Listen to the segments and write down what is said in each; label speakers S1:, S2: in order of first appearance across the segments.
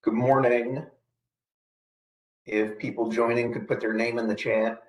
S1: Good morning. If people joining could put their name in the chat.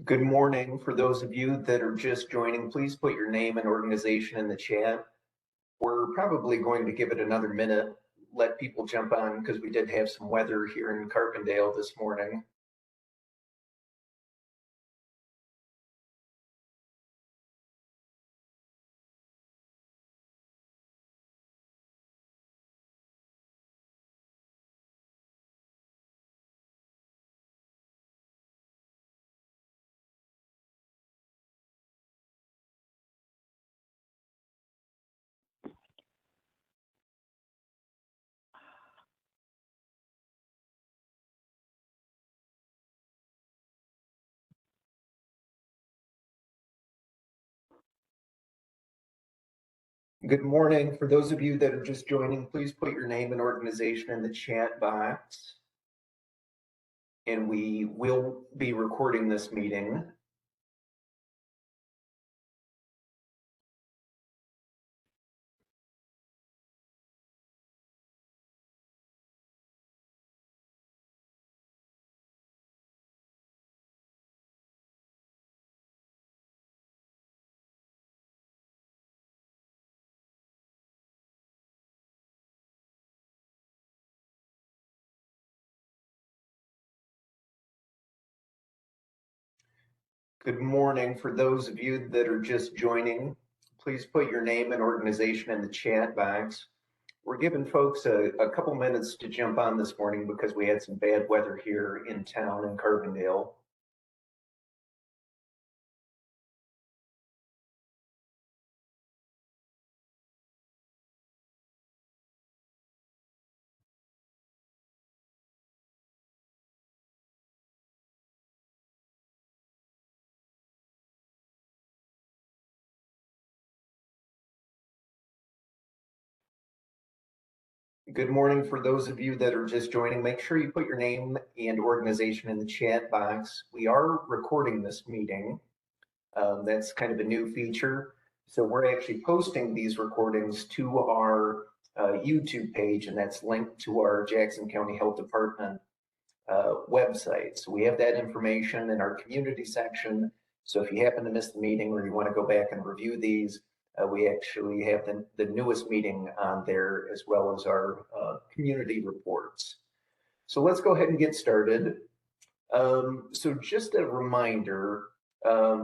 S1: Good morning. For those of you that are just joining, please put your name and organization in the chat. We're probably going to give it another minute, let people jump on because we did have some weather here in Carbondale this morning. Good morning. For those of you that are just joining, please put your name and organization in the chat box. And we will be recording this meeting. Good morning. For those of you that are just joining, please put your name and organization in the chat box. We're giving folks a couple minutes to jump on this morning because we had some bad weather here in town in Carbondale. Good morning. For those of you that are just joining, make sure you put your name and organization in the chat box. We are recording this meeting. That's kind of a new feature. So we're actually posting these recordings to our YouTube page, and that's linked to our Jackson County Health Department website. So we have that information in our community section. So if you happen to miss the meeting or you want to go back and review these, we actually have the newest meeting on there, as well as our community reports. So let's go ahead and get started. So just a reminder,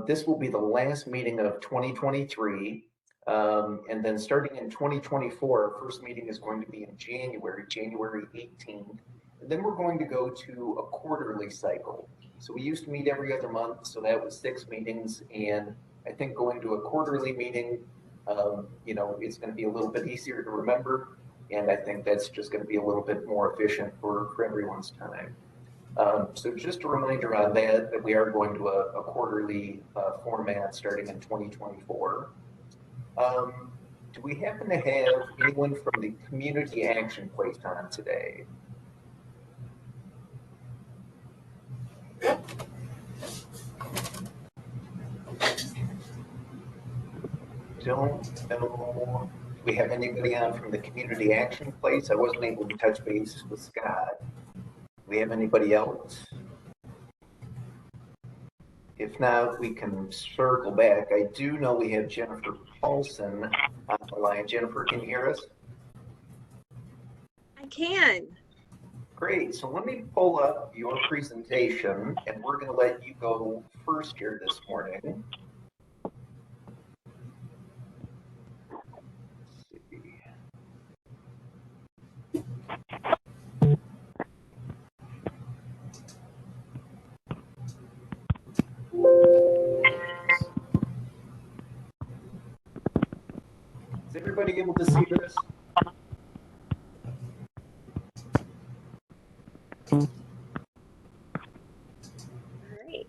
S1: this will be the last meeting of 2023. And then starting in 2024, our first meeting is going to be in January 18th. And then we're going to go to a quarterly cycle. So we used to meet every other month, so that was 6 meetings. And I think going to a quarterly meeting, it's going to be a little bit easier to remember. And I think that's just going to be a little bit more efficient for everyone's time. So just a reminder on that we are going to a quarterly format starting in 2024. Do we happen to have anyone from the Community Action Place on today? Don't know. Do we have anybody on from the Community Action Place? I wasn't able to touch base with Scott. Do we have anybody else? If not, we can circle back. I do know we have Jennifer Paulson on the line. Jennifer, can you hear us?
S2: I can.
S1: Great. So let me pull up your presentation, and we're going to let you go first here this morning. Let's see. Is everybody able to see this?
S2: All right.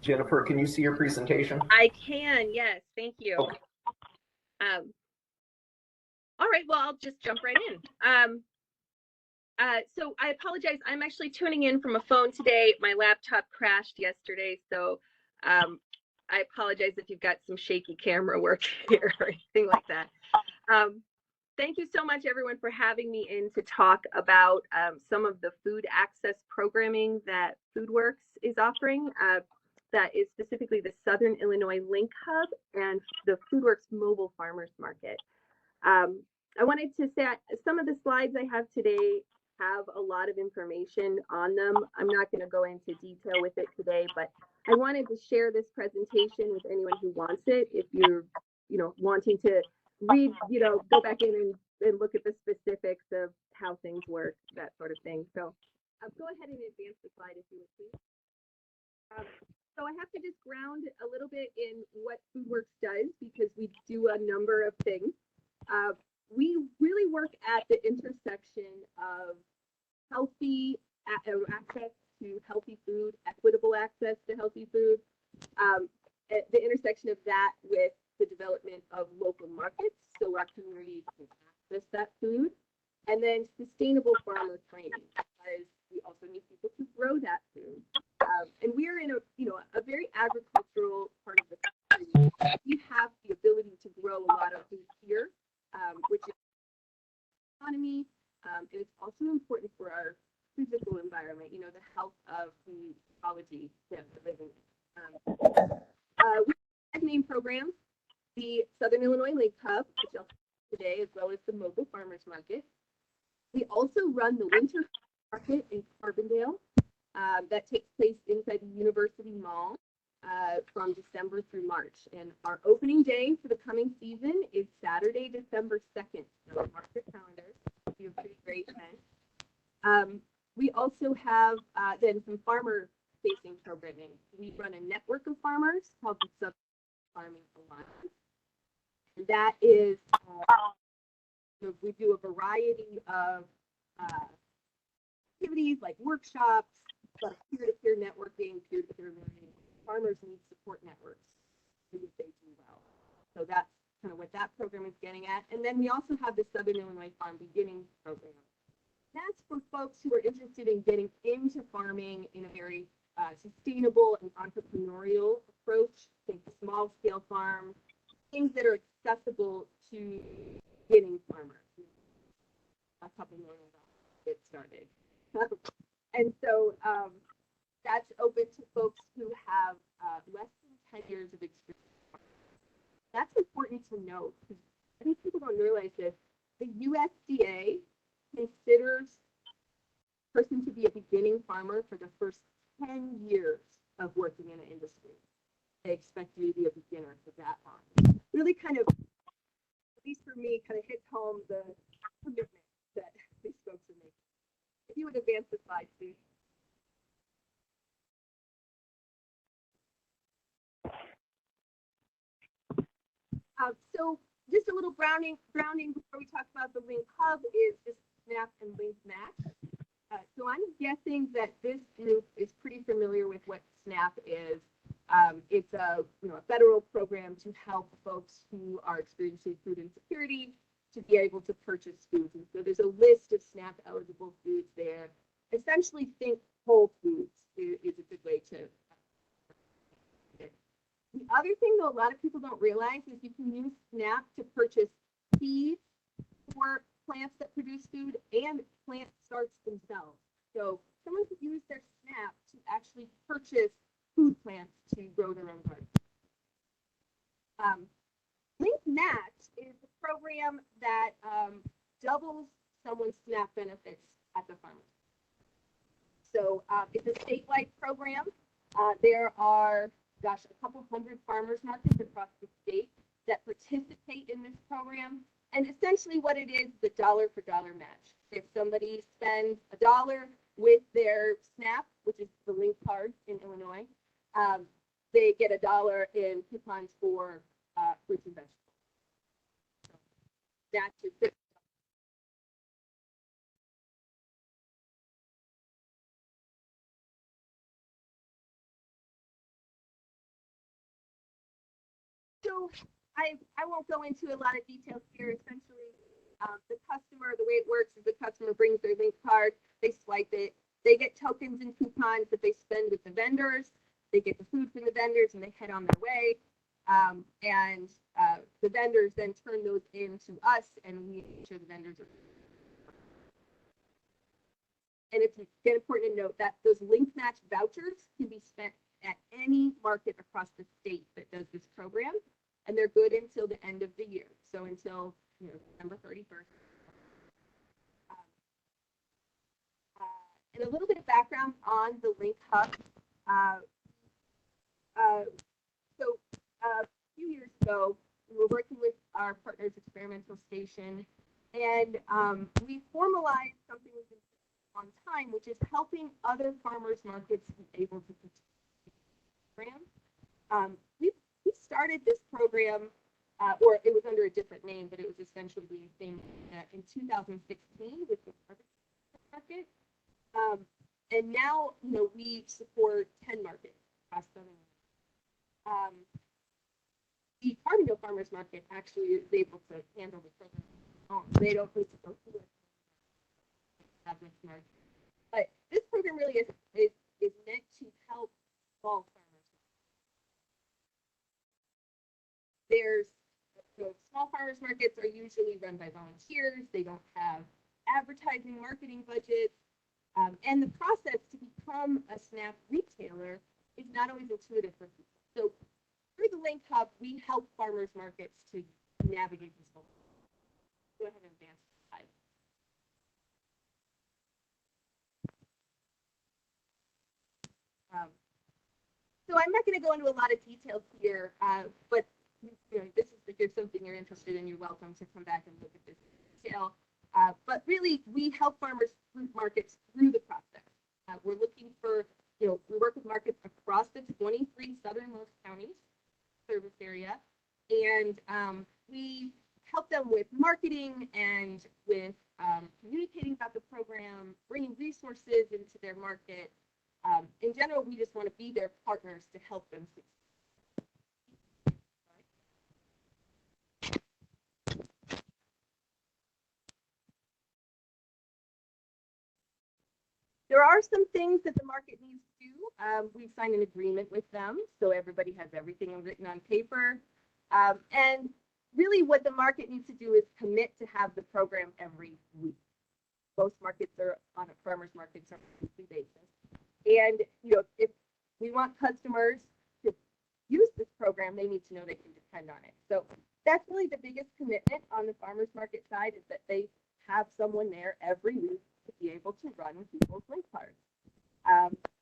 S1: Jennifer, can you see your presentation?
S2: I can, yes, thank you.
S1: Okay.
S2: All right, well, I'll just jump right in. So I apologize, I'm actually tuning in from a phone today. My laptop crashed yesterday, so I apologize if you've got some shaky camera work here or anything like that. Thank you so much, everyone, for having me in to talk about some of the food access programming that FoodWorks is offering. That is specifically the Southern Illinois Link Hub and the FoodWorks Mobile Farmers Market. I wanted to say some of the slides I have today have a lot of information on them. I'm not going to go into detail with it today, but I wanted to share this presentation with anyone who wants it. If you're, wanting to read, go back in and look at the specifics of how things work, that sort of thing. So go ahead and advance the slide if you would, please. So I have to just ground a little bit in what FoodWorks does because we do a number of things. We really work at the intersection of healthy access to healthy food, equitable access to healthy food, at the intersection of that with the development of local markets so our community can access that food, and then sustainable farmer training because we also need people to grow that food. And we're in a very agricultural part of the country. We have the ability to grow a lot of food here, which is economy, and it's also important for our physical environment, the health of the ecology that we're living in. We have main programs, the Southern Illinois Link Hub, which I'll today, as well as the Mobile Farmers Market. We also run the Winter Market in Carbondale that takes place inside the University Mall from December through March. And our opening day for the coming season is Saturday, December 2nd. So mark your calendars. It'll be a pretty great event. We also have then some farmer-facing programming. We run a network of farmers called the Southern Farming Alliance. And that is, we do a variety of activities like workshops, peer-to-peer networking, peer-to-peer learning. Farmers need support networks to do what they do well. So that's kind of what that program is getting at. And then we also have the Southern Illinois Farm Beginnings program. That's for folks who are interested in getting into farming in a very sustainable and entrepreneurial approach. Think small scale farms, things that are accessible to beginning farmers. A couple million dollars to get started. And so that's open to folks who have less than 10 years of experience. That's important to note because I think people don't realize this. The USDA considers a person to be a beginning farmer for the first 10 years of working in an industry. They expect you to be a beginner for that long. Really kind of, at least for me, kind of hits home the commitment that these folks are making. If you would advance the slide, please. So just a little grounding before we talk about the Link Hub is just Snap and Link Match. So I'm guessing that this group is pretty familiar with what SNAP is. It's a federal program to help folks who are experiencing food insecurity to be able to purchase foods. And so there's a list of SNAP eligible foods there. Essentially, think whole foods is a good way to. The other thing, though, a lot of people don't realize is you can use SNAP to purchase seeds for plants that produce food and plant starts themselves. So someone could use their SNAP to actually purchase food plants to grow their own garden. Link Match is a program that doubles someone's SNAP benefits at the farm. So it's a statewide program. There are, a couple hundred farmers markets across the state that participate in this program. And essentially what it is a dollar for dollar match. If somebody spends $1 with their SNAP, which is the link card in Illinois, they get $1 in coupons for fruits and vegetables. So that's your So I won't go into a lot of details here. Essentially, the way it works is the customer brings their link card, they swipe it, they get tokens and coupons that they spend with the vendors, they get the food from the vendors, and they head on their way. The vendors then turn those in to us, and we make sure the vendors are. And it's important to note that those link match vouchers can be spent at any market across the state that does this program, and they're good until the end of the year. So until December 31st. And a little bit of background on the Link Hub. A few years ago, we were working with our partners, Experimental Station, and we formalized something we've been doing on time, which is helping other farmers markets be able to participate in the program. We started this program, or it was under a different name, but it was essentially the same in 2016 with the market. And now, we support 10 markets across Southern Illinois. The Carbondale Farmers Market actually is able to handle the program. They don't need to go through it. But this program really is meant to help small farmers. Small farmers markets are usually run by volunteers. They don't have advertising, marketing budgets. And the process to become a SNAP retailer is not always intuitive for people. So through the Link Hub, we help farmers markets to navigate this whole. Go ahead and advance the slide. So I'm not going to go into a lot of details here, but if there's something you're interested in, you're welcome to come back and look at this detail. But really, we help farmers markets through the process. We're looking for, we work with markets across the 23 southernmost counties service area, and we help them with marketing and with communicating about the program, bringing resources into their market. In general, we just want to be their partners to help them succeed. There are some things that the market needs to do. We've signed an agreement with them, so everybody has everything written on paper. And really what the market needs to do is commit to have the program every week. Most markets are on a farmers markets on a weekly basis. And if we want customers to use this program, they need to know they can depend on it. So that's really the biggest commitment on the farmers market side, is that they have someone there every week to be able to run people's link cards.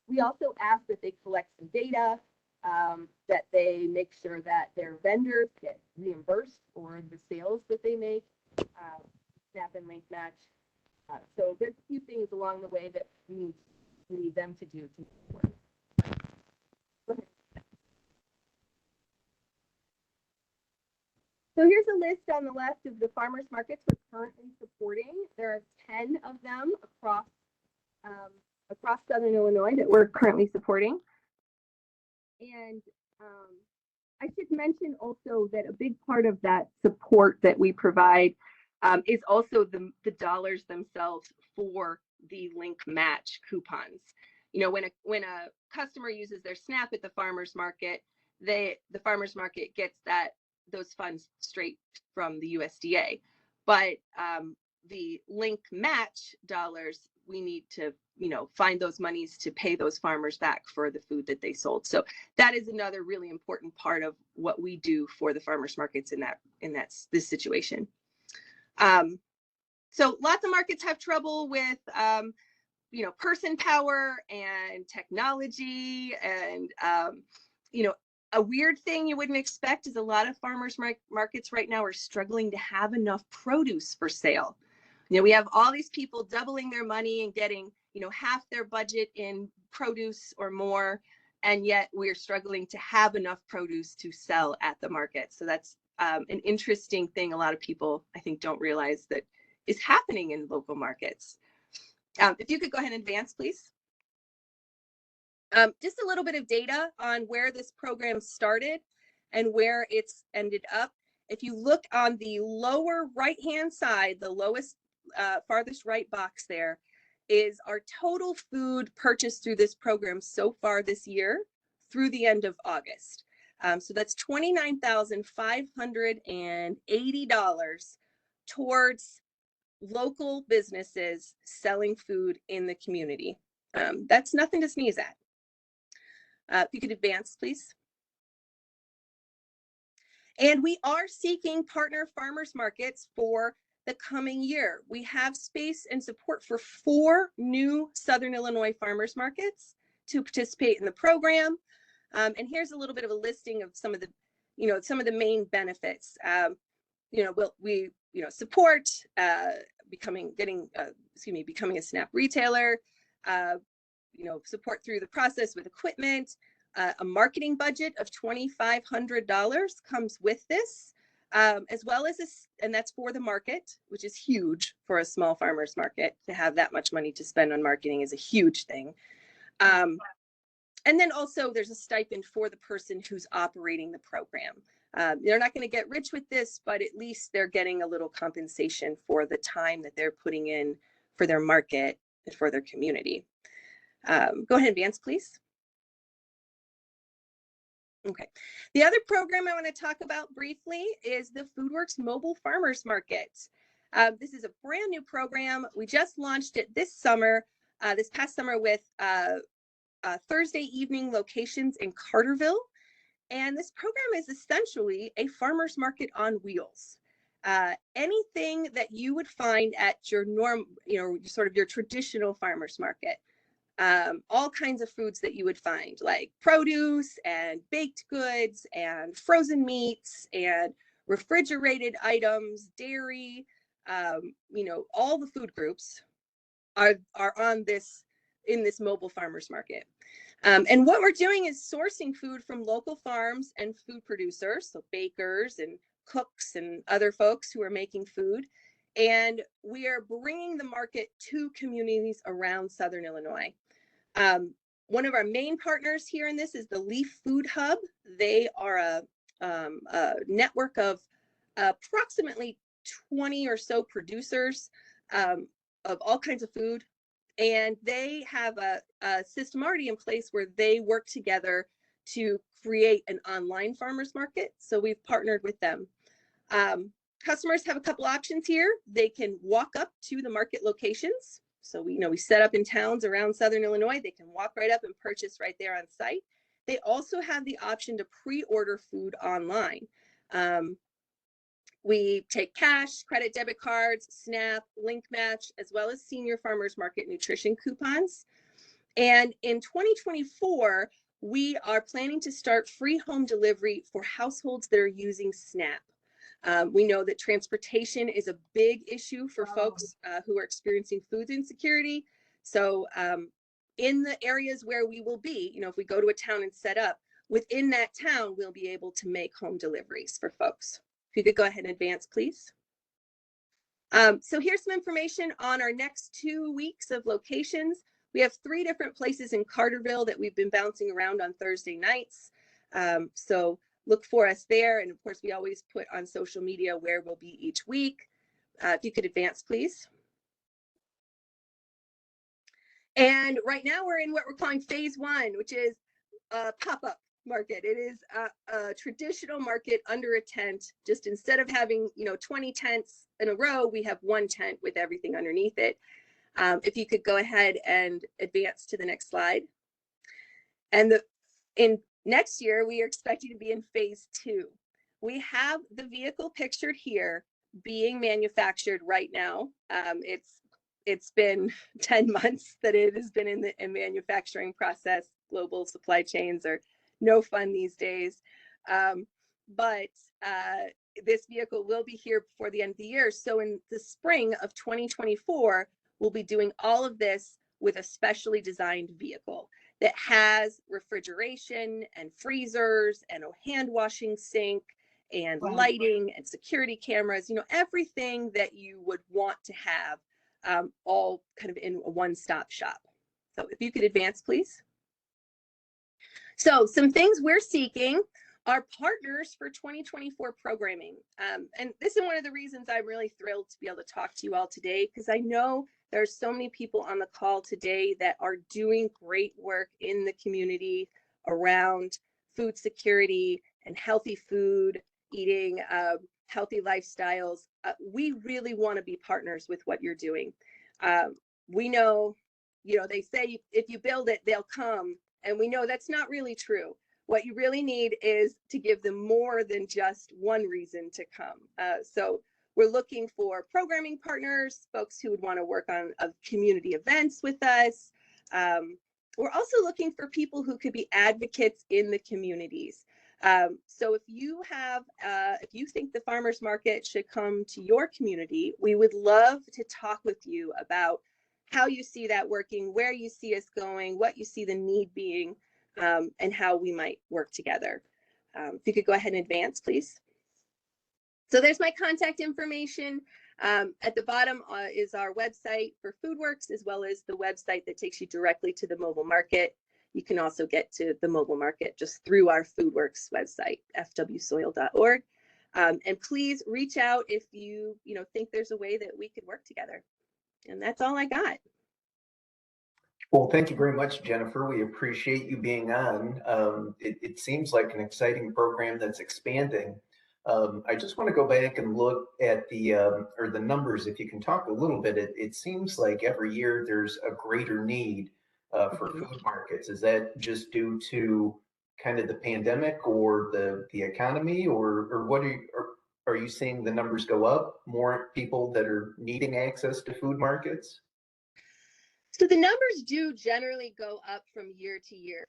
S2: We also ask that they collect some data, that they make sure that their vendors get reimbursed for the sales that they make, Snap and Link Match. So there's a few things along the way that we need them to do to work. So here's a list on the left of the farmers markets we're currently supporting. There are 10 of them across Southern Illinois that we're currently supporting. And I should mention also that a big part of that support that we provide is also the dollars themselves for the link match coupons. You know, when a customer uses their SNAP at the farmers market, the farmers market gets those funds straight from the USDA. But the link match dollars, we need to, you know, find those monies to pay those farmers back for the food that they sold. So that is another really important part of what we do for the farmers markets in this situation. So lots of markets have trouble with you know, person power and technology, and you know, a weird thing you wouldn't expect is a lot of farmers markets right now are struggling to have enough produce for sale. You know, we have all these people doubling their money and getting, you know, half their budget in produce or more, and yet we're struggling to have enough produce to sell at the market. So that's an interesting thing a lot of people, I think, don't realize that is happening in local markets. If you could go ahead and advance, please. Just a little bit of data on where this program started and where it's ended up. If you look on the lower right-hand side, the lowest, farthest right box there is our total food purchased through this program so far this year through the end of August. So that's $29,580 towards local businesses selling food in the community. That's nothing to sneeze at. If you could advance, please. And we are seeking partner farmers markets for the coming year. We have space and support for 4 new Southern Illinois farmers markets to participate in the program. And here's a little bit of a listing of some of the, you know, some of the main benefits. You know, we support becoming a SNAP retailer. You know, support through the process with equipment. A marketing budget of $2,500 comes with this, as well as and that's for the market, which is huge for a small farmer's market. To have that much money to spend on marketing is a huge thing. And then also there's a stipend for the person who's operating the program. They're not going to get rich with this, but at least they're getting a little compensation for the time that they're putting in for their market and for their community. Go ahead and advance, please. Okay. The other program I want to talk about briefly is the FoodWorks Mobile Farmers Market. This is a brand new program. We just launched it this summer, this past summer, with Thursday evening locations in Carterville. And this program is essentially a farmers market on wheels. Anything that you would find at your sort of your traditional farmers market. All kinds of foods that you would find, like produce and baked goods and frozen meats and refrigerated items, dairy, you know, all the food groups are on this, in this mobile farmers market. And what we're doing is sourcing food from local farms and food producers, so bakers and cooks and other folks who are making food. And we are bringing the market to communities around Southern Illinois. One of our main partners here in this is the Leaf Food Hub. They are a network of approximately 20 or so producers of all kinds of food. And they have a system already in place where they work together to create an online farmers market. So we've partnered with them. Customers have a couple options here. They can walk up to the market locations. So we set up in towns around Southern Illinois. They can walk right up and purchase right there on site. They also have the option to pre-order food online. We take cash, credit, debit cards, SNAP, link match, as well as senior farmers market nutrition coupons. And in 2024, we are planning to start free home delivery for households that are using SNAP. We know that transportation is a big issue for folks who are experiencing food insecurity. So in the areas where we will be, if we go to a town and set up, within that town, we'll be able to make home deliveries for folks. you could go ahead and advance, please. So here's some information on our next 2 weeks of locations. We have 3 different places in Carterville that we've been bouncing around on Thursday nights. So look for us there. And of course, we always put on social media where we'll be each week. If you could advance, please. And right now we're in what we're calling phase 1, which is a pop-up market. It is a traditional market under a tent. Just instead of having 20 tents in a row, we have 1 tent with everything underneath it. If you could go ahead and advance to the next slide. And in next year, we are expecting to be in phase 2. We have the vehicle pictured here being manufactured right now. It's been 10 months that it has been in the manufacturing process. Global supply chains are no fun these days. But this vehicle will be here before the end of the year. So in the spring of 2024, we'll be doing all of this with a specially designed vehicle that has refrigeration and freezers and a hand washing sink and lighting and security cameras, everything that you would want to have, all kind of in a one-stop shop. So if you could advance, please. So some things we're seeking are partners for 2024 programming. And this is one of the reasons I'm really thrilled to be able to talk to you all today, because I know there's so many people on the call today that are doing great work in the community around food security and healthy food, eating healthy lifestyles. We really want to be partners with what you're doing. We know, they say if you build it, they'll come. And we know that's not really true. What you really need is to give them more than just one reason to come. So we're looking for programming partners, folks who would want to work on community events with us. We're also looking for people who could be advocates in the communities. So if you think the farmers market should come to your community, we would love to talk with you about how you see that working, where you see us going, what you see the need being, and how we might work together. If you could go ahead and advance, please. So there's my contact information. At the bottom is our website for FoodWorks, as well as the website that takes you directly to the mobile market. You can also get to the mobile market just through our FoodWorks website, fwsoil.org. And please reach out if you think there's a way that we could work together. And that's all I got.
S1: Well, thank you very much, Jennifer. We appreciate you being on. It seems like an exciting program that's expanding. I just want to go back and look at the numbers. If you can talk a little bit, it seems like every year there's a greater need for food markets. Is that just due to kind of the pandemic or the economy, or what are you seeing the numbers go up? More people that are needing access to food markets?
S2: So the numbers do generally go up from year to year.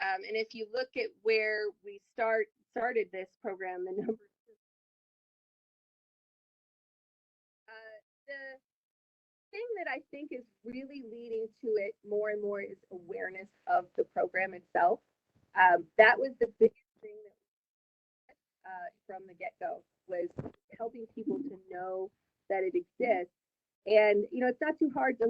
S2: And if you look at where we started this program, the numbers. The thing that I think is really leading to it more and more is awareness of the program itself. That was the biggest thing that from the get-go, was helping people to know that it exists. And it's not too hard to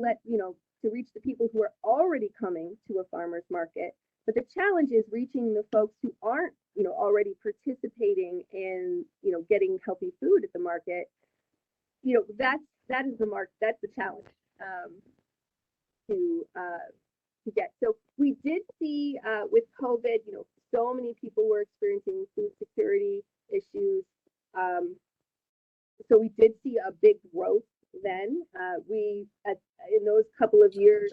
S2: to reach the people who are already coming to a farmer's market, but the challenge is reaching the folks who aren't already participating in getting healthy food at the market. That is that's the challenge to get. So we did see with COVID, so many people were experiencing food security issues. So we did see a big growth then. In those couple of years,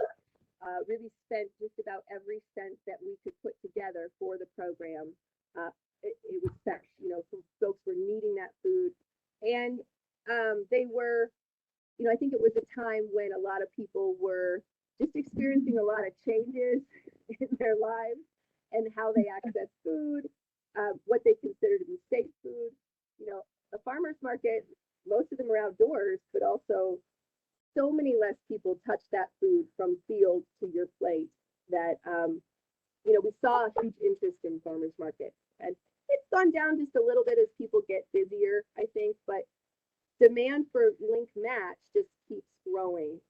S2: really spent just about every cent that we could put together for the program. It was spent, folks were needing that food. And they were, I think it was a time when a lot of people were just experiencing a lot of changes in their lives and how they access food, what they consider to be safe food. The farmer's market, most of them are outdoors, but also so many less people touch that food from field to your plate that, we saw a huge interest in farmer's market. And it's gone down just a little bit as people get busier, I think, but demand for link match just keeps growing.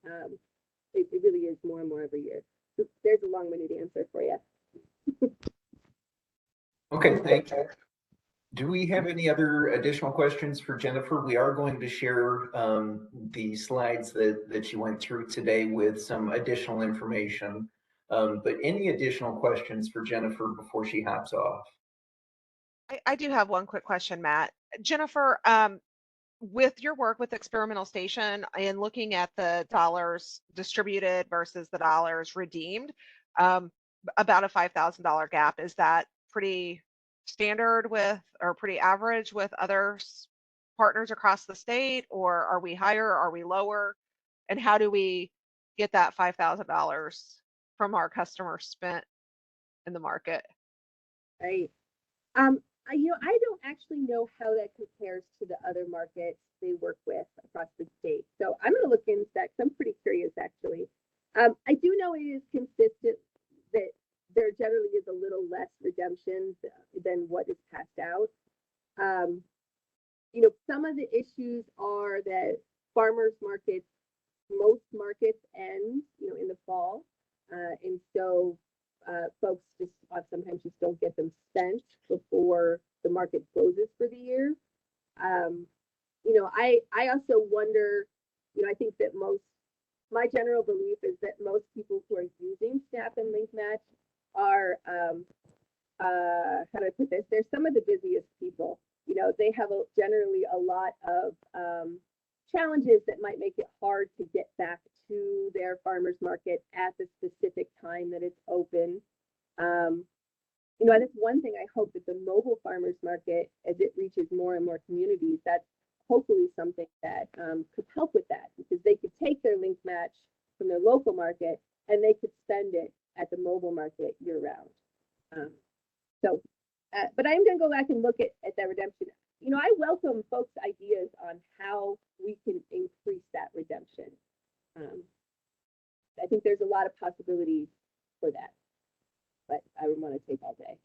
S2: It really is more and more every year. So there's a long-winded answer for you.
S1: Okay, thank you. Do we have any other additional questions for Jennifer? We are going to share the slides that she went through today with some additional information. But any additional questions for Jennifer before she hops off?
S3: I do have one quick question, Matt. Jennifer, with your work with Experimental Station and looking at the dollars distributed versus the dollars redeemed, about a $5,000 gap, is that pretty standard with, or pretty average with other partners across the state, or are we higher, are we lower? And how do we get that $5,000 from our customers spent in the market?
S2: Right. I don't actually know how that compares to the other markets they work with across the state. So I'm going to look into that because I'm pretty curious, actually. I do know it is consistent that there generally is a little less redemptions than what is passed out. Some of the issues are that farmers markets, most markets end, in the fall. And so folks just sometimes just don't get them spent before the market closes for the year. I also wonder, I think that my general belief is that most people who are using SNAP and Link Match are, how do I put this? They're some of the busiest people. They have generally a lot of challenges that might make it hard to get back to their farmers market at the specific time that it's open. That's one thing I hope that the mobile farmers market, as it reaches more and more communities, that's hopefully something that could help with that, because they could take their link match from their local market and they could spend it at the mobile market year round. But I'm going to go back and look at that redemption. I welcome folks' ideas on how we can increase that redemption. I think there's a lot of possibilities for that, but I would want to take all day.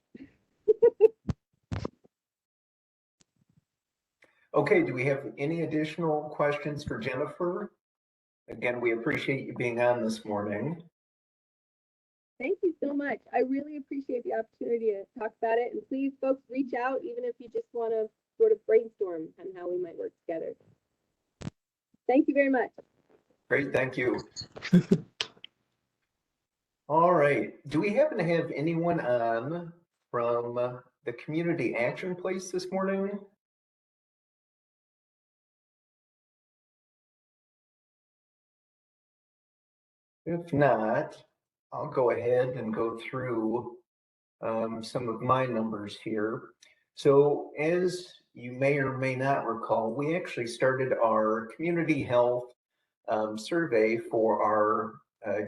S1: Okay, do we have any additional questions for Jennifer? Again, we appreciate you being on this morning.
S2: Thank you so much. I really appreciate the opportunity to talk about it. And please, folks, reach out, even if you just want to sort of brainstorm on how we might work together. Thank you very much.
S1: Great, thank you. All right, do we happen to have anyone on from the Community Action Place this morning? If not, I'll go ahead and go through some of my numbers here. So as you may or may not recall, we actually started our community health survey for our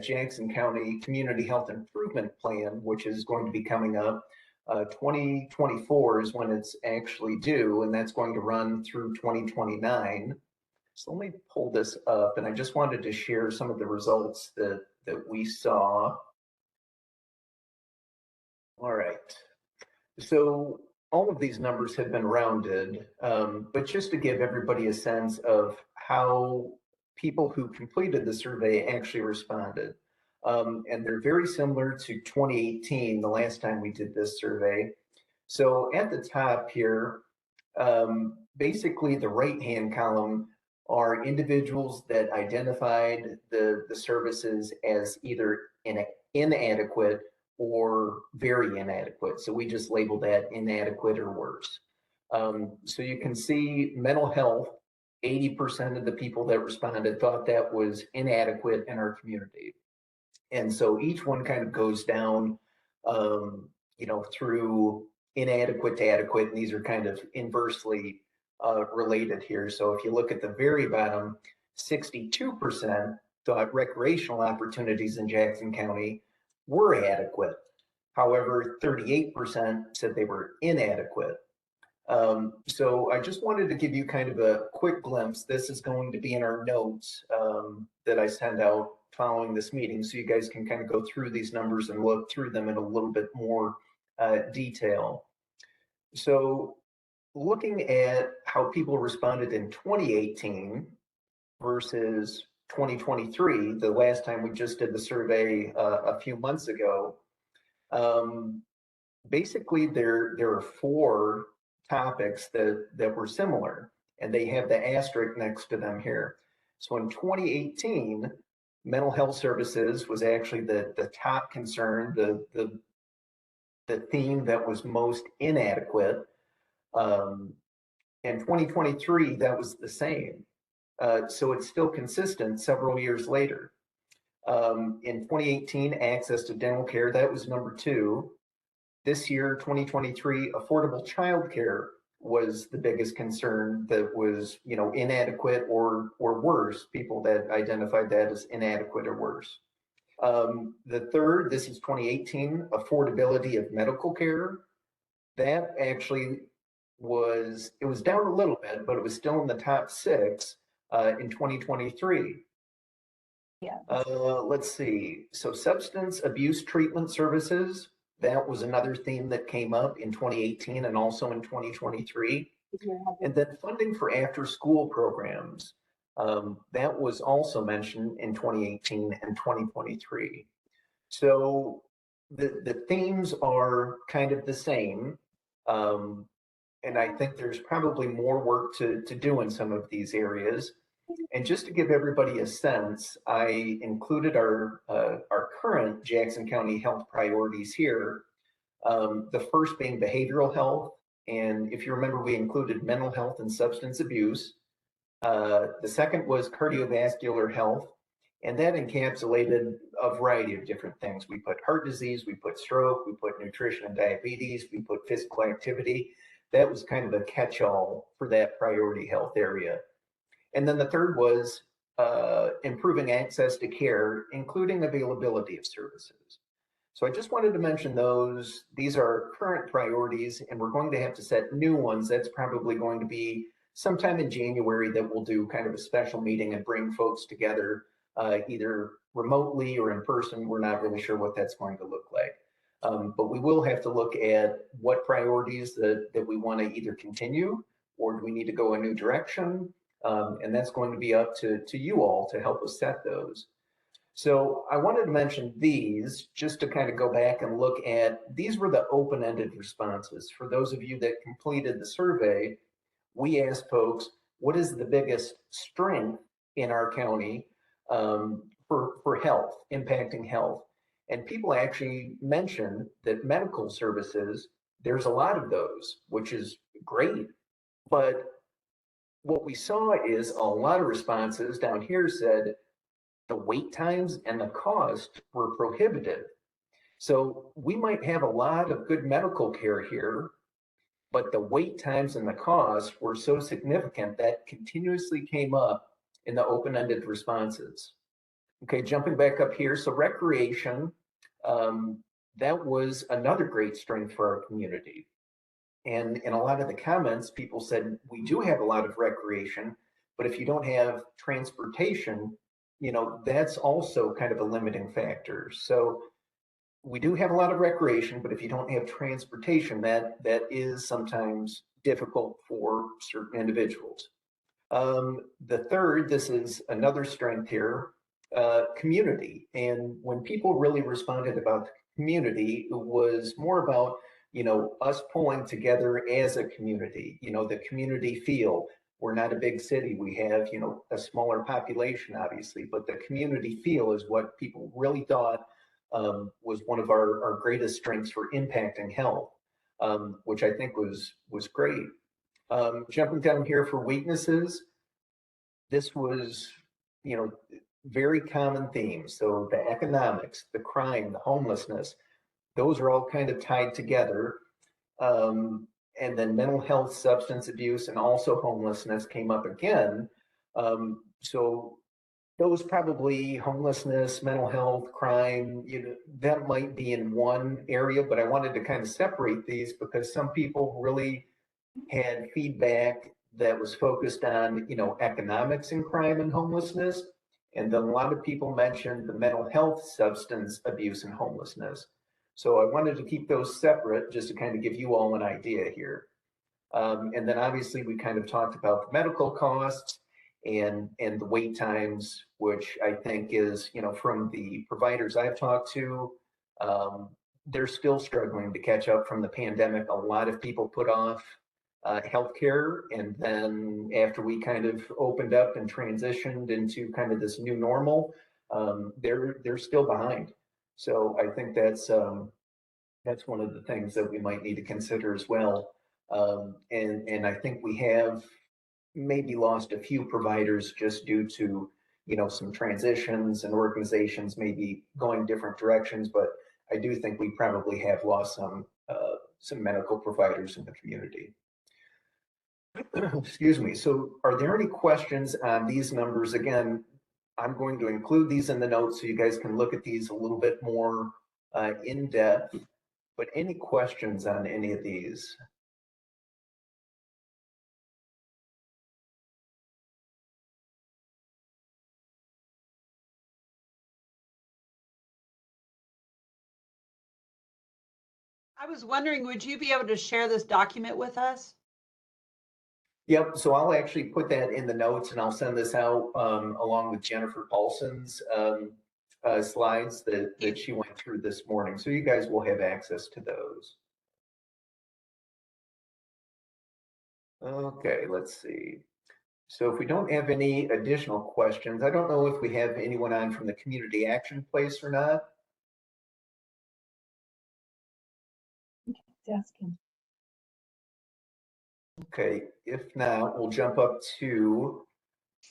S1: Jackson County Community Health Improvement Plan, which is going to be coming up. 2024 is when it's actually due, and that's going to run through 2029. So let me pull this up, and I just wanted to share some of the results that we saw. All right. So all of these numbers have been rounded, but just to give everybody a sense of how people who completed the survey actually responded. And they're very similar to 2018, the last time we did this survey. So at the top here, basically the right-hand column are individuals that identified the services as either inadequate or very inadequate. So we just labeled that inadequate or worse. So you can see mental health, 80% of the people that responded thought that was inadequate in our community. And so each one kind of goes down, through inadequate to adequate, and these are kind of inversely related here. So if you look at the very bottom, 62% thought recreational opportunities in Jackson County were adequate. However, 38% said they were inadequate. So I just wanted to give you kind of a quick glimpse. This is going to be in our notes that I send out following this meeting, so you guys can kind of go through these numbers and look through them in a little bit more detail. So looking at how people responded in 2018 versus 2023, the last time we just did the survey a few months ago, basically there are four topics that were similar, and they have the asterisk next to them here. So in 2018, mental health services was actually the top concern, the theme that was most inadequate. In 2023, that was the same. So it's still consistent several years later. In 2018, access to dental care, that was number 2. This year, 2023, affordable childcare was the biggest concern that was, inadequate or worse, people that identified that as inadequate or worse. The third, this is 2018, affordability of medical care. That actually it was down a little bit, but it was still in the top 6 in 2023.
S4: Yeah.
S1: Let's see. So substance abuse treatment services, that was another theme that came up in 2018 and also in 2023. And then funding for after school programs, that was also mentioned in 2018 and 2023. So the themes are kind of the same. And I think there's probably more work to do in some of these areas. And just to give everybody a sense, I included our current Jackson County health priorities here. The first being behavioral health. And if you remember, we included mental health and substance abuse. The second was cardiovascular health. And that encapsulated a variety of different things. We put heart disease, we put stroke, we put nutrition and diabetes, we put physical activity. That was kind of a catch-all for that priority health area. And then the third was improving access to care, including availability of services. So I just wanted to mention those. These are our current priorities, and we're going to have to set new ones. That's probably going to be sometime in January that we'll do kind of a special meeting and bring folks together, either remotely or in person. We're not really sure what that's going to look like. But we will have to look at what priorities that we want to either continue, or do we need to go a new direction? And that's going to be up to you all to help us set those. So I wanted to mention these just to kind of go back and look at, these were the open-ended responses. For those of you that completed the survey, we asked folks, what is the biggest strength in our county for health, impacting health? And people actually mentioned that medical services, there's a lot of those, which is great. But what we saw is a lot of responses down here said the wait times and the cost were prohibitive. So we might have a lot of good medical care here, but the wait times and the costs were so significant that continuously came up in the open-ended responses. Okay, jumping back up here. So recreation, that was another great strength for our community. And in a lot of the comments, people said, we do have a lot of recreation, but if you don't have transportation, that's also kind of a limiting factor. So we do have a lot of recreation, but if you don't have transportation, that is sometimes difficult for certain individuals. The third, this is another strength here, community. And when people really responded about the community, it was more about, us pulling together as a community, the community feel. We're not a big city. We have, a smaller population, obviously, but the community feel is what people really thought was one of our greatest strengths for impacting health, which I think was great. Jumping down here for weaknesses, this was, very common themes. So the economics, the crime, the homelessness, those are all kind of tied together. And then mental health, substance abuse, and also homelessness came up again. So those probably homelessness, mental health, crime, that might be in one area, but I wanted to kind of separate these because some people really had feedback that was focused on, economics and crime and homelessness. And then a lot of people mentioned the mental health, substance abuse, and homelessness. So I wanted to keep those separate just to kind of give you all an idea here. And then obviously we kind of talked about the medical costs and the wait times, which I think is, from the providers I've talked to, they're still struggling to catch up from the pandemic. A lot of people put off healthcare, and then after we kind of opened up and transitioned into kind of this new normal, they're still behind. So I think that's one of the things that we might need to consider as well. And I think we have maybe lost a few providers just due to, some transitions and organizations maybe going different directions. But I do think we probably have lost some medical providers in the community. Excuse me. So are there any questions on these numbers? Again, I'm going to include these in the notes so you guys can look at these a little bit more in depth. But any questions on any of these?
S4: I was wondering, would you be able to share this document with us?
S1: Yep, so I'll actually put that in the notes and I'll send this out along with Jennifer Paulson's slides that she went through this morning. So you guys will have access to those. Okay, let's see. So if we don't have any additional questions, I don't know if we have anyone on from the Community Action Place or not. Okay, if not, we'll jump up to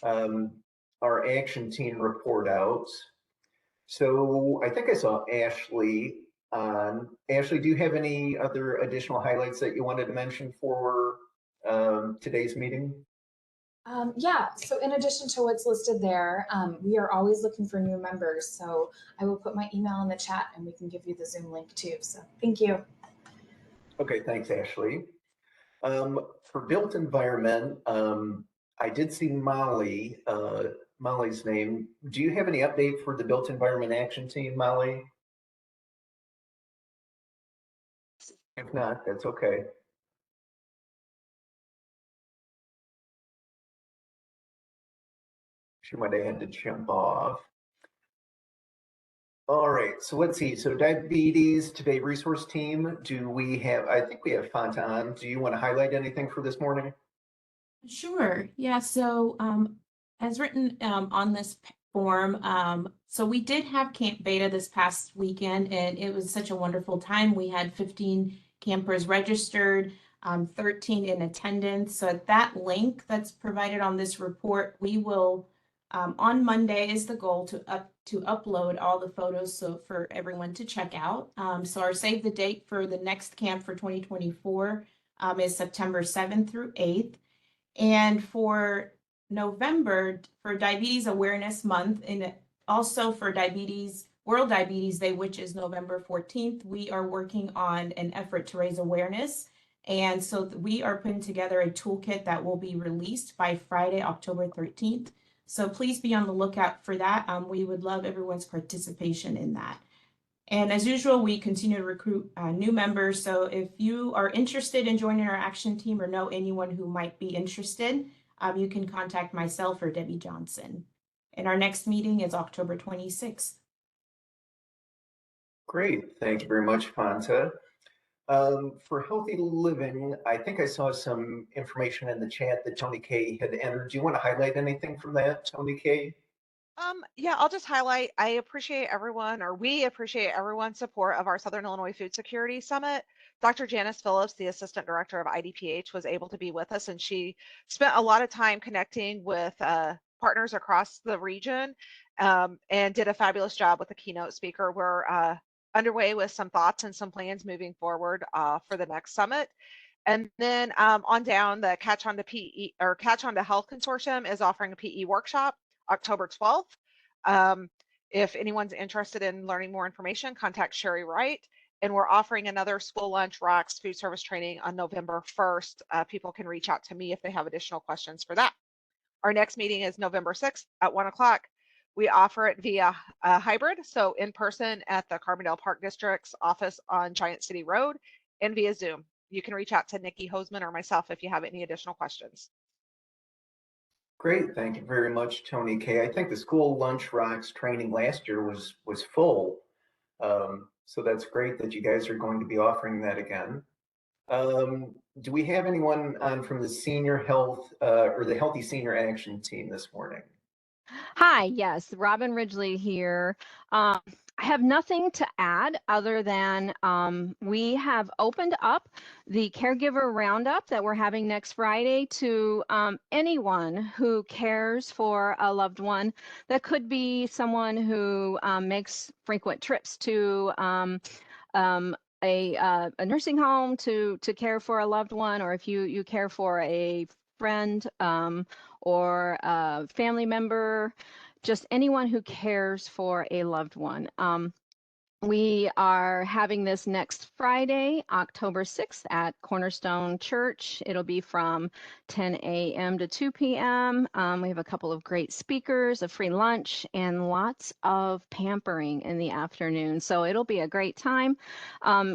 S1: our action team report outs. So I think I saw Ashley on. Ashley, do you have any other additional highlights that you wanted to mention for today's meeting?
S5: Yeah, so in addition to what's listed there, we are always looking for new members. So I will put my email in the chat and we can give you the Zoom link too. So thank you.
S1: Okay, thanks, Ashley. For built environment, I did see Molly's name. Do you have any update for the built environment action team, Molly? If not, that's okay. She might have had to jump off. All right, so let's see. So diabetes today resource team, I think we have Fanta on. Do you want to highlight anything for this morning?
S6: Sure. Yeah. So as written on this form, so we did have Camp Beta this past weekend, and it was such a wonderful time. We had 15 campers registered, 13 in attendance. So at that link that's provided on this report, we will, on Monday is the goal to upload all the photos so for everyone to check out. So our save the date for the next camp for 2024 is September 7th through 8th. And for November, for Diabetes Awareness Month, and also for World Diabetes Day, which is November 14th, we are working on an effort to raise awareness. And so we are putting together a toolkit that will be released by Friday, October 13th. So please be on the lookout for that. We would love everyone's participation in that. And as usual, we continue to recruit new members. So if you are interested in joining our action team or know anyone who might be interested, you can contact myself or Debbie Johnson. And our next meeting is October 26th.
S1: Great, thank you very much, Fanta. For healthy living, I think I saw some information in the chat that Tony K had entered. Do you want to highlight anything from that, Tony K?
S3: Yeah, I'll just highlight, we appreciate everyone's support of our Southern Illinois Food Security Summit. Dr. Janice Phillips, the Assistant Director of IDPH, was able to be with us, and she spent a lot of time connecting with partners across the region and did a fabulous job with the keynote speaker. We're underway with some thoughts and some plans moving forward for the next summit. And then on down, the Catch On to Health Consortium is offering a PE workshop October 12th. If anyone's interested in learning more information, contact Sherry Wright. And we're offering another school lunch rocks food service training on November 1st. People can reach out to me if they have additional questions for that. Our next meeting is November 6th at 1 o'clock We offer it via hybrid, so in person at the Carbondale Park District's office on Giant City Road and via Zoom. You can reach out to Nikki Hoseman or myself if you have any additional questions.
S1: Great, thank you very much, Tony K. I think the School Lunch Rocks training last year was full. So that's great that you guys are going to be offering that again. Do we have anyone on from the senior health or the Healthy Senior Action Team this morning?
S7: Hi, yes, Robin Ridgely here. I have nothing to add other than we have opened up the caregiver roundup that we're having next Friday to anyone who cares for a loved one. That could be someone who makes frequent trips to a nursing home to care for a loved one, or if you care for a friend or a family member, just anyone who cares for a loved one. We are having this next Friday, October 6th at Cornerstone Church. It'll be from 10 a.m. to 2 p.m. We have a couple of great speakers, a free lunch, and lots of pampering in the afternoon. So it'll be a great time.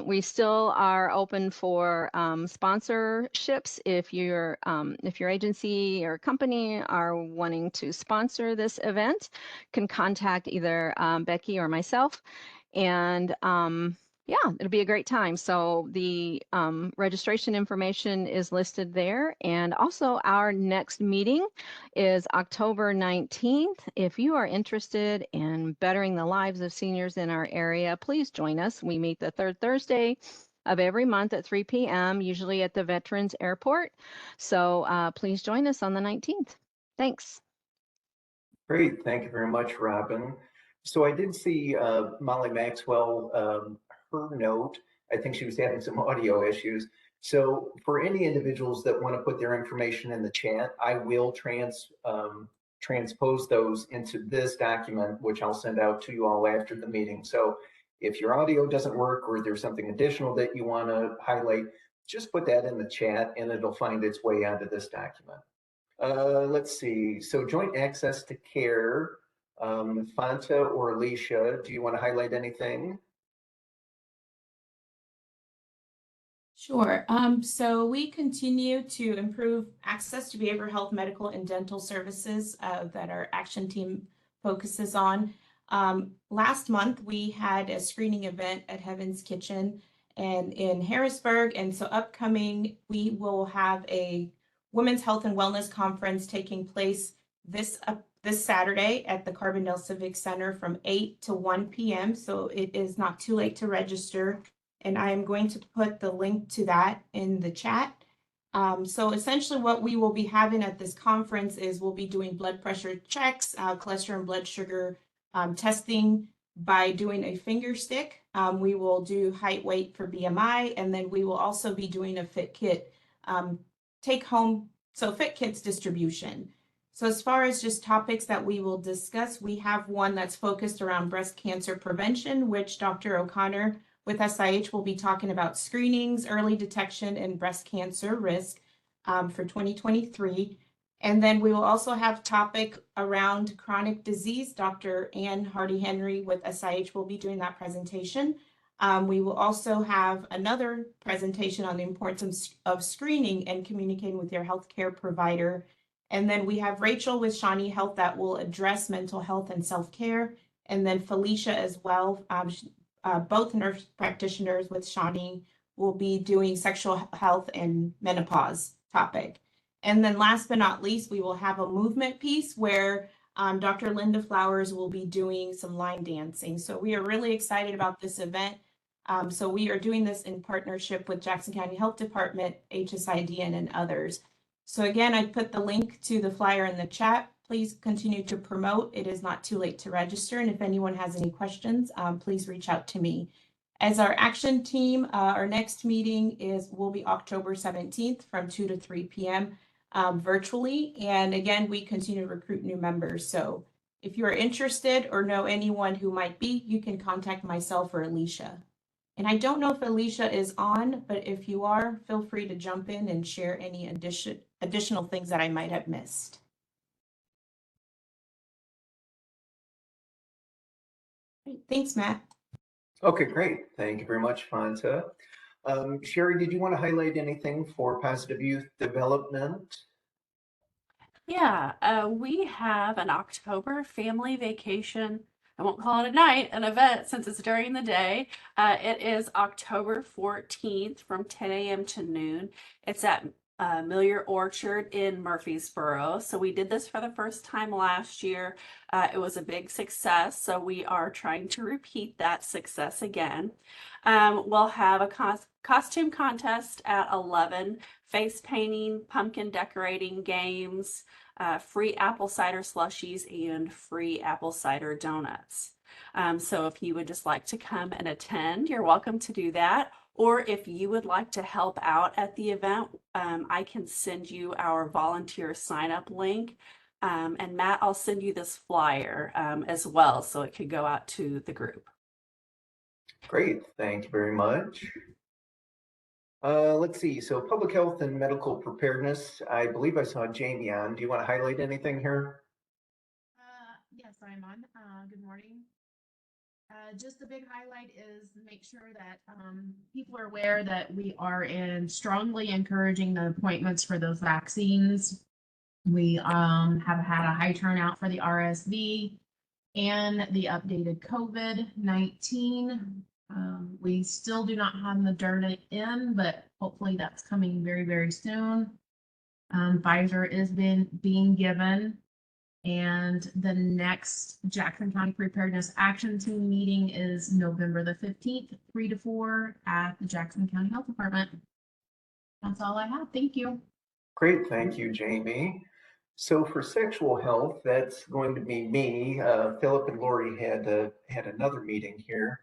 S7: We still are open for sponsorships. If your agency or company are wanting to sponsor this event, can contact either Becky or myself. And yeah, it'll be a great time. So the registration information is listed there. And also our next meeting is October 19th. If you are interested in bettering the lives of seniors in our area, please join us. We meet the third Thursday of every month at 3 p.m., usually at the Veterans Airport. So please join us on the 19th. Thanks.
S1: Great, thank you very much, Robin. So I did see Molly Maxwell, her note. I think she was having some audio issues. So for any individuals that want to put their information in the chat, I will transpose those into this document, which I'll send out to you all after the meeting. So if your audio doesn't work or there's something additional that you want to highlight, just put that in the chat and it'll find its way onto this document. Let's see. So joint access to care. Fanta or Alicia, do you want to highlight anything?
S6: Sure. So we continue to improve access to behavioral health, medical, and dental services that our action team focuses on. Last month, we had a screening event at Heaven's Kitchen and in Harrisburg. And so upcoming, we will have a Women's Health and Wellness Conference taking place this Saturday at the Carbondale Civic Center from 8 to 1 p.m. So it is not too late to register. And I am going to put the link to that in the chat. So essentially what we will be having at this conference is we'll be doing blood pressure checks, cholesterol and blood sugar testing by doing a finger stick. We will do height, weight for BMI, and then we will also be doing a fit kit take home, so fit kits distribution. So as far as just topics that we will discuss, we have one that's focused around breast cancer prevention, which Dr. O'Connor with SIH will be talking about screenings, early detection, and breast cancer risk for 2023. And then we will also have topic around chronic disease. Dr. Ann Hardy-Henry with SIH will be doing that presentation. We will also have another presentation on the importance of screening and communicating with your healthcare provider. And then we have Rachel with Shawnee Health that will address mental health and self-care. And then Felicia as well, both nurse practitioners with Shawnee will be doing sexual health and menopause topic. And then last but not least, we will have a movement piece where Dr. Linda Flowers will be doing some line dancing. So we are really excited about this event. So we are doing this in partnership with Jackson County Health Department, HSIDN, and others. So again, I put the link to the flyer in the chat. Please continue to promote. It is not too late to register. And if anyone has any questions, please reach out to me. As our action team, our next meeting will be October 17th from 2 to 3 p.m. Virtually. And again, we continue to recruit new members. So if you are interested or know anyone who might be, you can contact myself or Alicia. And I don't know if Alicia is on, but if you are, feel free to jump in and share any additional things that I might have missed. Great. Thanks, Matt.
S1: Okay, great. Thank you very much, Fanta. Sherry, did you want to highlight anything for positive youth development?
S8: Yeah, we have an October family vacation. I won't call it a night, an event since it's during the day. It is October 14th from 10 a.m. to noon. It's at Millier Orchard in Murfreesboro. So we did this for the first time last year. It was a big success, so we are trying to repeat that success again. We'll have a costume contest at 11, face painting, pumpkin decorating games, free apple cider slushies, and free apple cider donuts. So if you would just like to come and attend, you're welcome to do that. Or if you would like to help out at the event, I can send you our volunteer sign up link. And Matt, I'll send you this flyer as well, so it could go out to the group.
S1: Great, thank you very much. Let's see, so public health and medical preparedness, I believe I saw Jamie on. Do you want to highlight anything here?
S6: Yes, I'm on. Good morning. Just the big highlight is make sure that people are aware that we are strongly encouraging the appointments for those vaccines. We have had a high turnout for the RSV and the updated COVID-19. We still do not have Moderna in, but hopefully that's coming very, very soon. Pfizer is being given. And the next Jackson County Preparedness Action Team meeting is November the 15th, 3 to 4 at the Jackson County Health Department. That's all I have. Thank you.
S1: Great, thank you, Jamie. So for sexual health, that's going to be me. Philip and Lori had another meeting here.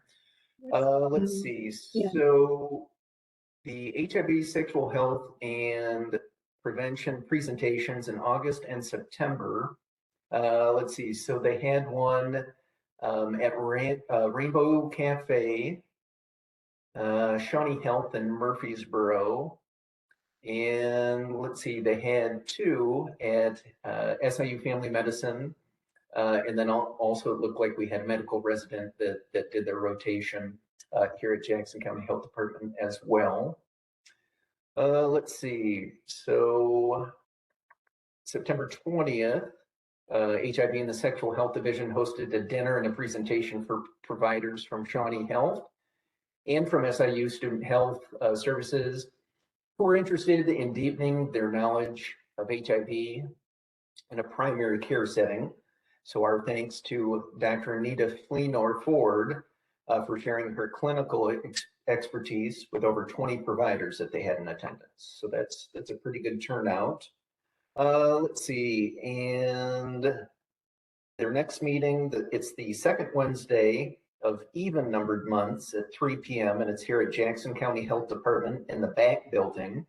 S1: Let's see. So the HIV sexual health and prevention presentations in August and September. Let's see. So they had one at Rainbow Cafe, Shawnee Health in Murfreesboro. And let's see, they had two at SIU Family Medicine. And then also it looked like we had medical resident that did their rotation here at Jackson County Health Department as well. Let's see, so September 20th, HIV and the Sexual Health Division hosted a dinner and a presentation for providers from Shawnee Health and from SIU Student Health Services who are interested in deepening their knowledge of HIV in a primary care setting. So our thanks to Dr. Anita Fleenor-Ford for sharing her clinical expertise with over 20 providers that they had in attendance. So that's a pretty good turnout. Let's see, and their next meeting, it's the second Wednesday of even numbered months at 3 p.m. and it's here at Jackson County Health Department in the back building.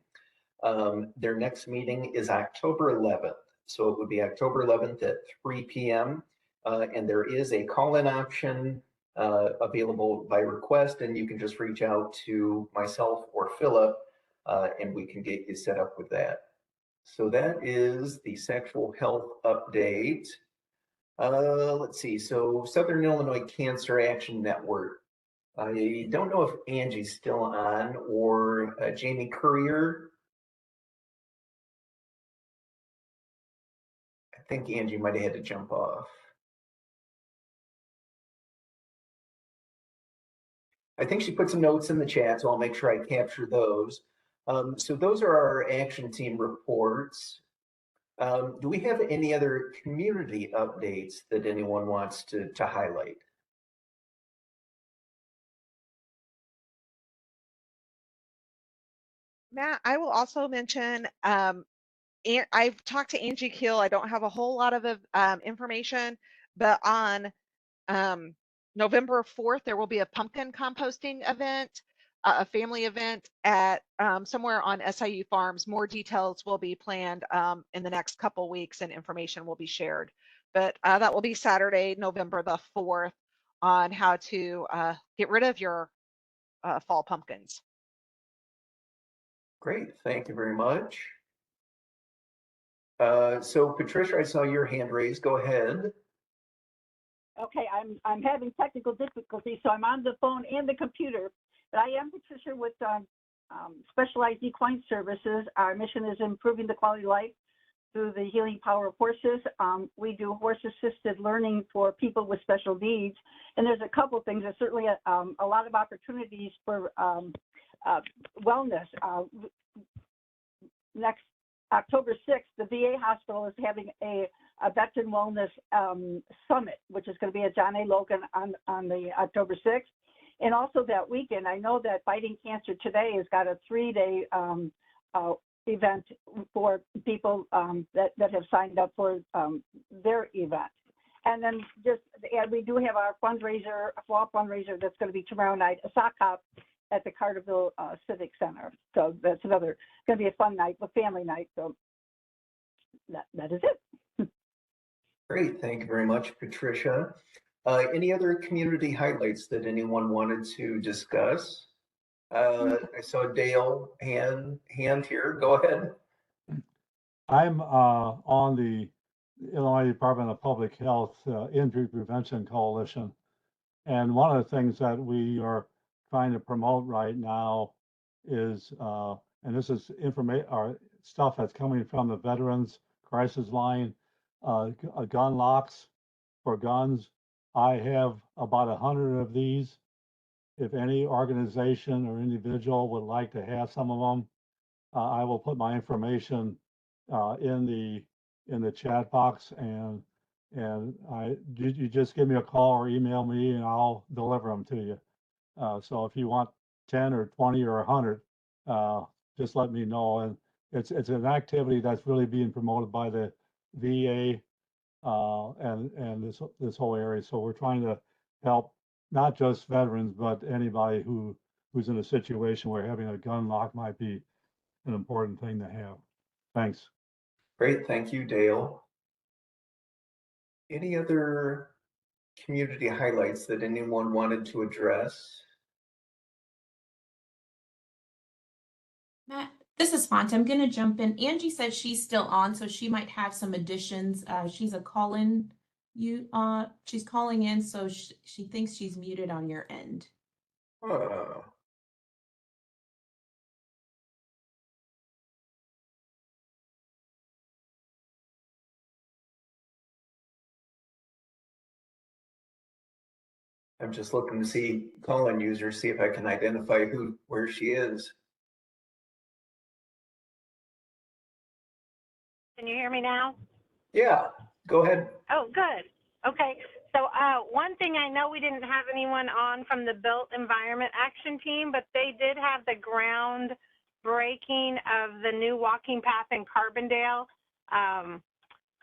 S1: Their next meeting is October 11th. So it would be October 11th at 3 p.m. And there is a call-in option available by request, and you can just reach out to myself or Philip and we can get you set up with that. So that is the sexual health update. Let's see, so Southern Illinois Cancer Action Network. I don't know if Angie's still on or Jamie Courier. I think Angie might have had to jump off. I think she put some notes in the chat, so I'll make sure I capture those. So those are our action team reports. Do we have any other community updates that anyone wants to highlight?
S3: Matt, I will also mention, I've talked to Angie Keel. I don't have a whole lot of information, but on November 4th, there will be a pumpkin composting event, a family event at somewhere on SIU Farms. More details will be planned in the next couple weeks and information will be shared. But that will be Saturday, November the 4th, on how to get rid of your fall pumpkins.
S1: Great, thank you very much. So Patricia, I saw your hand raised. Go ahead.
S9: Okay, I'm having technical difficulties, so I'm on the phone and the computer. But I am Patricia with Specialized Equine Services. Our mission is improving the quality of life through the healing power of horses. We do horse-assisted learning for people with special needs, and there's a couple things. There's certainly a lot of opportunities for wellness. Next October 6th, the VA hospital is having a Veteran Wellness Summit, which is going to be at John A. Logan on the October 6th. And also that weekend, I know that Fighting Cancer Today has got a 3-day event for people that have signed up for their event. And then we do have our fundraiser, a fall fundraiser that's going to be tomorrow night, a sock hop at the Carterville Civic Center. So that's going to be a fun night, a family night. So that is it.
S1: Great, thank you very much, Patricia. Any other community highlights that anyone wanted to discuss? I saw Dale hand here. Go ahead.
S10: I'm on the Illinois Department of Public Health Injury Prevention Coalition. And one of the things that we are trying to promote right now is, and this is information or stuff that's coming from the Veterans Crisis Line, gun locks for guns. I have about 100 of these. If any organization or individual would like to have some of them, I will put my information in the chat box, and you just give me a call or email me and I'll deliver them to you. So if you want 10 or 20 or 100, just let me know. And it's an activity that's really being promoted by the VA and this whole area. So we're trying to help not just veterans, but anybody who's in a situation where having a gun lock might be an important thing to have. Thanks.
S1: Great, thank you, Dale. Any other community highlights that anyone wanted to address?
S6: Matt, this is Font. I'm going to jump in. Angie says she's still on, so she might have some additions. She's a call-in. She's calling in, so she thinks she's muted on your end.
S1: Oh. I'm just looking to see call-in users, see if I can identify where she is.
S11: Can you hear me now?
S1: Yeah, go ahead.
S11: Oh, good. Okay. So one thing, I know we didn't have anyone on from the Built Environment Action Team, but they did have the ground breaking of the new walking path in Carbondale.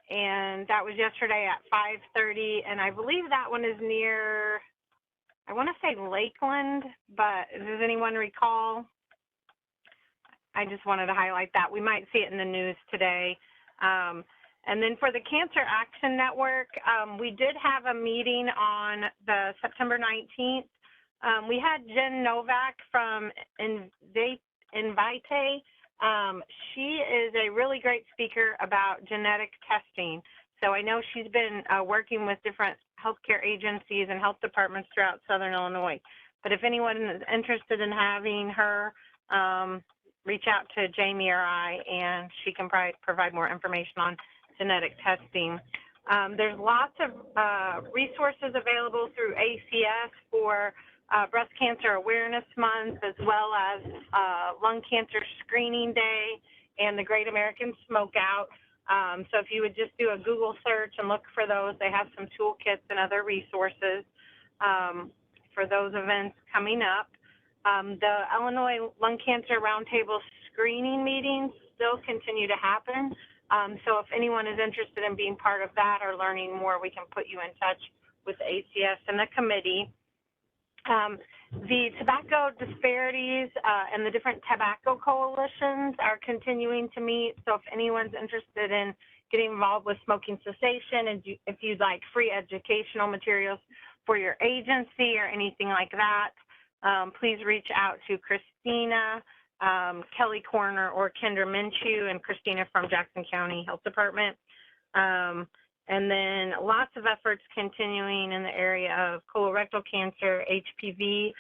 S11: And that was yesterday at 5:30. And I believe that one is near, I want to say Lakeland, but does anyone recall? I just wanted to highlight that. We might see it in the news today. And then for the Cancer Action Network, we did have a meeting on the September 19th. We had Jen Novak from Invite. She is a really great speaker about genetic testing. So I know she's been working with different healthcare agencies and health departments throughout Southern Illinois. But if anyone is interested in having her, reach out to Jamie or I, and she can provide more information on genetic testing. There's lots of resources available through ACS for Breast Cancer Awareness Month, as well as Lung Cancer Screening Day and the Great American Smokeout. So if you would just do a Google search and look for those, they have some toolkits and other resources for those events coming up. The Illinois Lung Cancer Roundtable screening meetings still continue to happen. So if anyone is interested in being part of that or learning more, we can put you in touch with ACS and the committee. The tobacco disparities and the different tobacco coalitions are continuing to meet. So if anyone's interested in getting involved with smoking cessation, and if you'd like free educational materials for your agency or anything like that, please reach out to Christina, Kelly Corner, or Kendra Minshew, and Christina from Jackson County Health Department. And then lots of efforts continuing in the area of colorectal cancer, HPV.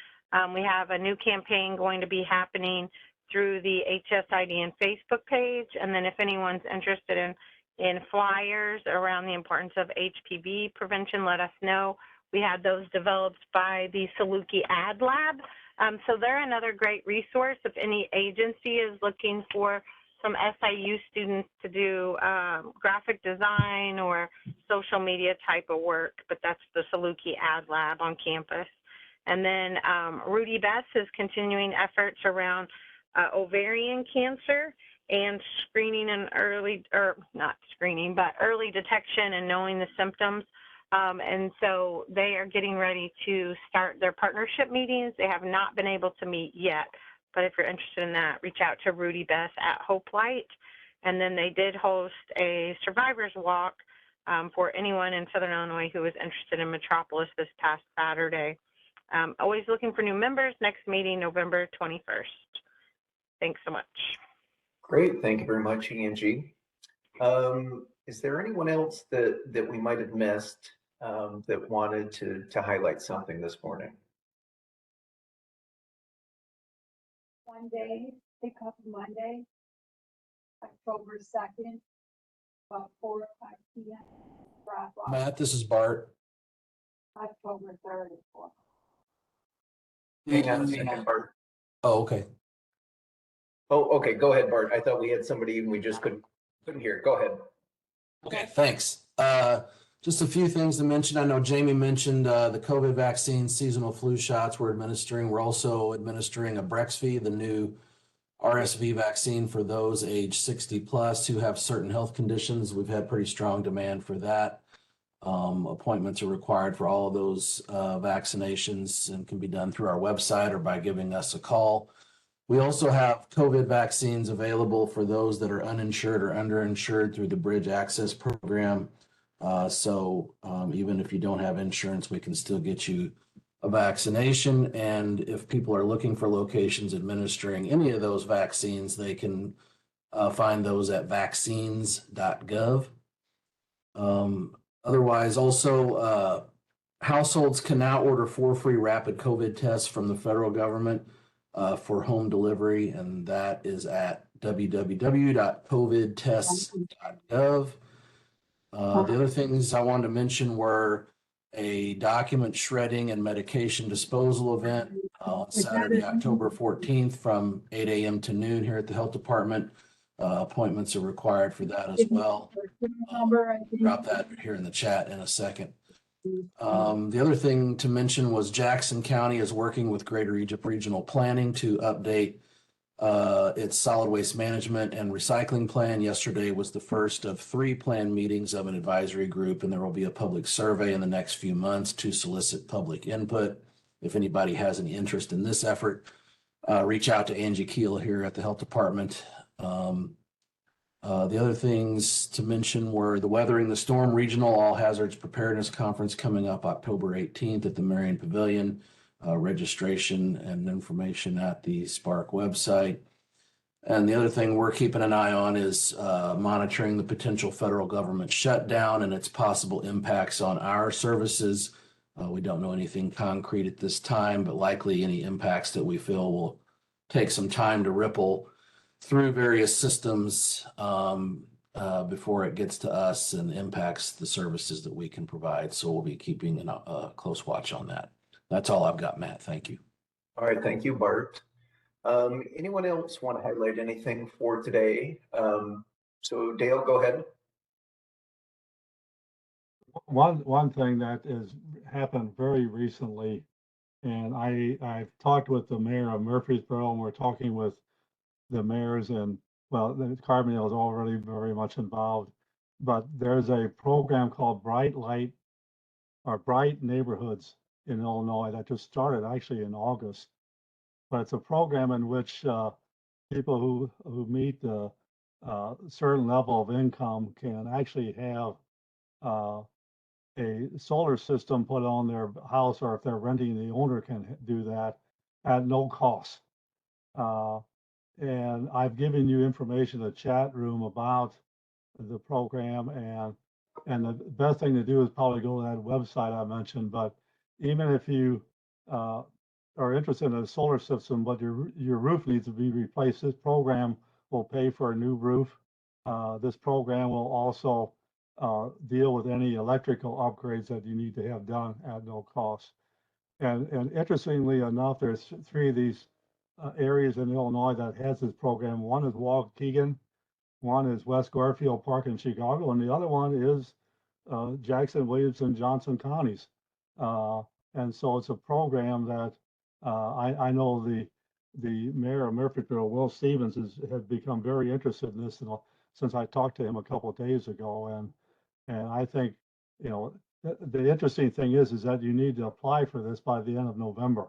S11: We have a new campaign going to be happening through the HSIDN Facebook page. And then if anyone's interested in flyers around the importance of HPV prevention, let us know. We had those developed by the Saluki Ad Lab. So they're another great resource if any agency is looking for some SIU students to do graphic design or social media type of work, but that's the Saluki Ad Lab on campus. And then Rudy Bess is continuing efforts around ovarian cancer and screening and early, or not screening, but early detection and knowing the symptoms. And so they are getting ready to start their partnership meetings. They have not been able to meet yet, but if you're interested in that, reach out to Rudy Bess at Hope Light. And then they did host a survivors walk for anyone in Southern Illinois who was interested in Metropolis this past Saturday. Always looking for new members. Next meeting, November 21st. Thanks so much.
S1: Great, thank you very much, Angie. Is there anyone else that we might have missed that wanted to highlight something this morning?
S12: Monday, pick up Monday, October 2nd, about 4 or 5 p.m. Drop off.
S13: Matt, this is Bart.
S12: October 3rd and 4th.
S1: Hang on a second, Bart.
S13: Oh, okay.
S1: Oh, okay, go ahead, Bart. I thought we had somebody and we just couldn't hear. Go ahead.
S13: Okay, thanks. Just a few things to mention. I know Jamie mentioned the COVID vaccine, seasonal flu shots we're administering. We're also administering a Brexvi, the new RSV vaccine for those age 60 plus who have certain health conditions. We've had pretty strong demand for that. Appointments are required for all of those vaccinations and can be done through our website or by giving us a call. We also have COVID vaccines available for those that are uninsured or underinsured through the Bridge Access Program. So even if you don't have insurance, we can still get you a vaccination. And if people are looking for locations administering any of those vaccines, they can find those at vaccines.gov. Otherwise, also, households can now order 4 free rapid COVID tests from the federal government for home delivery, and that is at www.covidtests.gov. The other things I wanted to mention were a document shredding and medication disposal event on Saturday, October 14th from 8 a.m. to noon here at the health department. Appointments are required for that as well. Drop that here in the chat in a second. The other thing to mention was Jackson County is working with Greater Egypt Regional Planning to update its solid waste management and recycling plan. Yesterday was the first of 3 planned meetings of an advisory group, and there will be a public survey in the next few months to solicit public input. If anybody has any interest in this effort, reach out to Angie Keel here at the health department. The other things to mention were the Weathering the Storm Regional All Hazards Preparedness Conference coming up October 18th at the Marion Pavilion. Registration and information at the Spark website. And the other thing we're keeping an eye on is monitoring the potential federal government shutdown and its possible impacts on our services. We don't know anything concrete at this time, but likely any impacts that we feel will take some time to ripple through various systems before it gets to us and impacts the services that we can provide. So we'll be keeping a close watch on that. That's all I've got, Matt. Thank you.
S1: All right, thank you, Bart. Anyone else want to highlight anything for today? So Dale, go ahead.
S10: One thing that has happened very recently, and I've talked with the mayor of Murfreesboro, and we're talking with the mayors, and well, Carbondale is already very much involved, but there's a program called Bright Light or Bright Neighborhoods in Illinois that just started actually in August. But it's a program in which people who meet the certain level of income can actually have a solar system put on their house, or if they're renting, the owner can do that at no cost. And I've given you information in the chat room about the program, and And the best thing to do is probably go to that website I mentioned. But even if you are interested in a solar system, but your roof needs to be replaced, this program will pay for a new roof. This program will also deal with any electrical upgrades that you need to have done at no cost. And interestingly enough, there's 3 of these areas in Illinois that has this program. One is Waukegan, one is West Garfield Park in Chicago, and the other one is Jackson, Williamson, Johnson counties. And so it's a program that I know the mayor of Murfreesboro, Will Stevens, has become very interested in this since I talked to him a couple of days ago. And I think, you know, the interesting thing is that you need to apply for this by the end of November.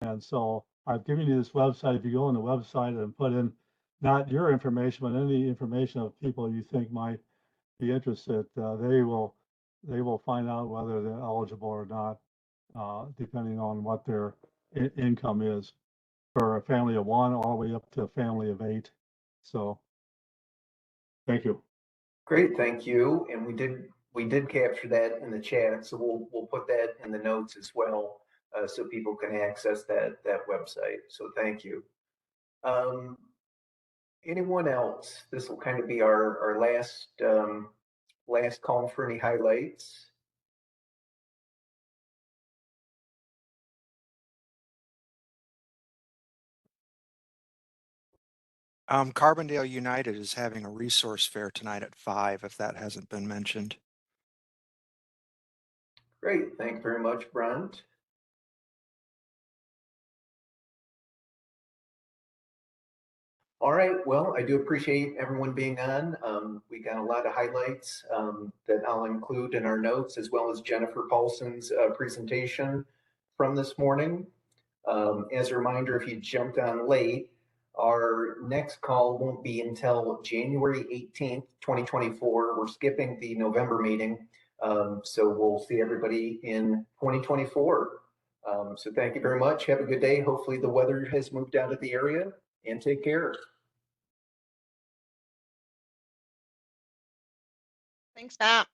S10: And so I've given you this website. If you go on the website and put in not your information, but any information of people you think might be interested, they will find out whether they're eligible or not, depending on what their income is, for a family of 1 all the way up to a family of 8. So, thank you.
S1: Great, thank you. And we did capture that in the chat, so we'll put that in the notes as well, so people can access that website. So thank you. Anyone else? This will kind of be our last call for any highlights.
S14: Carbondale United is having a resource fair tonight at 5, if that hasn't been mentioned.
S1: Great, thanks very much, Brent. All right, well, I do appreciate everyone being on. We got a lot of highlights that I'll include in our notes, as well as Jennifer Paulson's presentation from this morning. As a reminder, if you jumped on late, our next call won't be until January 18th, 2024. We're skipping the November meeting. So we'll see everybody in 2024. So thank you very much. Have a good day. Hopefully the weather has moved out of the area, and take care.
S3: Thanks, Matt.